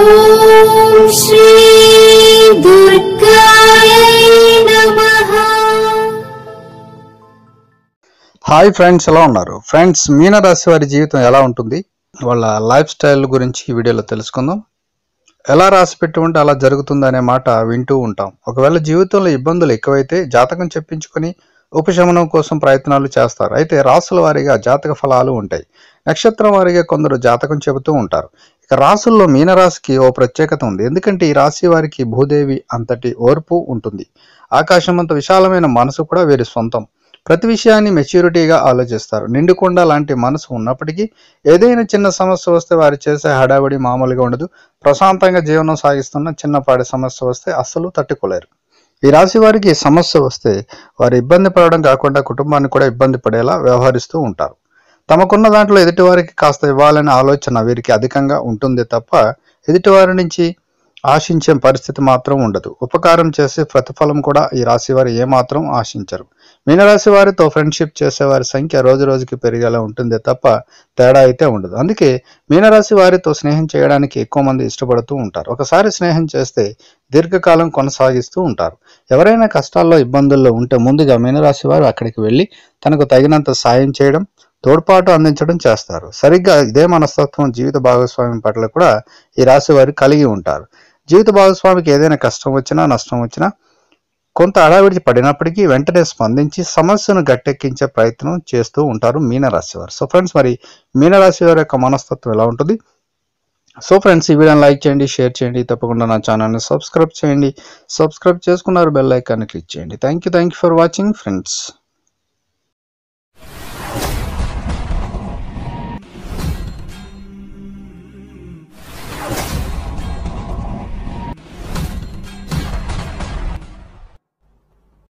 ఓం శ్రీ దుర్గాయ నమః. Hi friends, ఎలా ఉన్నారు? ఫ్రెండ్స్, మీనరాశి వారి జీవితం ఎలా ఉంటుంది, వాళ్ళ లైఫ్ స్టైల్ గురించి ఈ వీడియోలో తెలుసుకుందాం. ఎలా రాసి పెట్టి ఉంటే అలా జరుగుతుంది అనే మాట వింటూ ఉంటాం. ఒకవేళ జీవితంలో ఇబ్బందులు ఎక్కువైతే జాతకం చెప్పించుకొని ఉపశమనం కోసం ప్రయత్నాలు చేస్తారు. అయితే రాసుల వారీగా జాతక ఫలాలు ఉంటాయి. నక్షత్రం వారీగా కొందరు జాతకం చెబుతూ ఉంటారు. ఇక రాసుల్లో మీనరాశికి ఓ ప్రత్యేకత ఉంది. ఎందుకంటే ఈ రాశి వారికి భూదేవి అంతటి ఓర్పు ఉంటుంది. ఆకాశం అంత విశాలమైన మనసు కూడా వీరి సొంతం. ప్రతి విషయాన్ని మెచ్యూరిటీగా ఆలోచిస్తారు. నిండుకొండ లాంటి మనసు ఉన్నప్పటికీ ఏదైనా చిన్న సమస్య వస్తే వారు చేసే హడావిడి మామూలుగా ఉండదు. ప్రశాంతంగా జీవనం సాగిస్తున్న చిన్నపాటి సమస్య వస్తే అస్సలు తట్టుకోలేరు. ఈ రాశి వారికి సమస్య వస్తే వారు ఇబ్బంది పడడం కాకుండా కుటుంబాన్ని కూడా ఇబ్బంది పడేలా వ్యవహరిస్తూ ఉంటారు. తమకున్న దాంట్లో ఎదుటివారికి కాస్త ఇవ్వాలనే ఆలోచన వీరికి అధికంగా ఉంటుంది తప్ప ఎదుటివారి నుంచి ఆశించే పరిస్థితి మాత్రం ఉండదు. ఉపకారం చేసే ప్రతిఫలం కూడా ఈ రాశి వారు ఏమాత్రం ఆశించరు. మీనరాశి వారితో ఫ్రెండ్షిప్ చేసేవారి సంఖ్య రోజు రోజుకి పెరిగేలా ఉంటుంది తప్ప తేడా అయితే ఉండదు. అందుకే మీనరాశి వారితో స్నేహం చేయడానికి ఎక్కువ మంది ఇష్టపడుతూ ఉంటారు. ఒకసారి స్నేహం చేస్తే దీర్ఘకాలం కొనసాగిస్తూ ఉంటారు. ఎవరైనా కష్టాల్లో ఇబ్బందుల్లో ఉంటే ముందుగా మీనరాశి వారు అక్కడికి వెళ్ళి తనకు తగినంత సాయం చేయడం, తోడ్పాటు అందించడం చేస్తారు. సరిగ్గా ఇదే మనస్తత్వం జీవిత భాగస్వామి పట్ల కూడా ఈ రాశి వారు కలిగి ఉంటారు. జీవిత భాగస్వామికి ఏదైనా కష్టం వచ్చినా నష్టం వచ్చినా కొంత అడావిడి పడినప్పటికీ వెంటనే స్పందించి సమస్యను గట్టెక్కించే ప్రయత్నం చేస్తూ ఉంటారు మీనరాశి వారు. సో ఫ్రెండ్స్, మరి మీనరాశి వారి యొక్క మనస్తత్వం ఎలా ఉంటుంది? సో ఫ్రెండ్స్, ఈ వీడియోని లైక్ చేయండి, షేర్ చేయండి, తప్పకుండా నా ఛానల్ని సబ్స్క్రైబ్ చేయండి. సబ్స్క్రైబ్ చేసుకున్నారు, బెల్ ఐకాన్ని క్లిక్ చేయండి. Thank you for watching friends.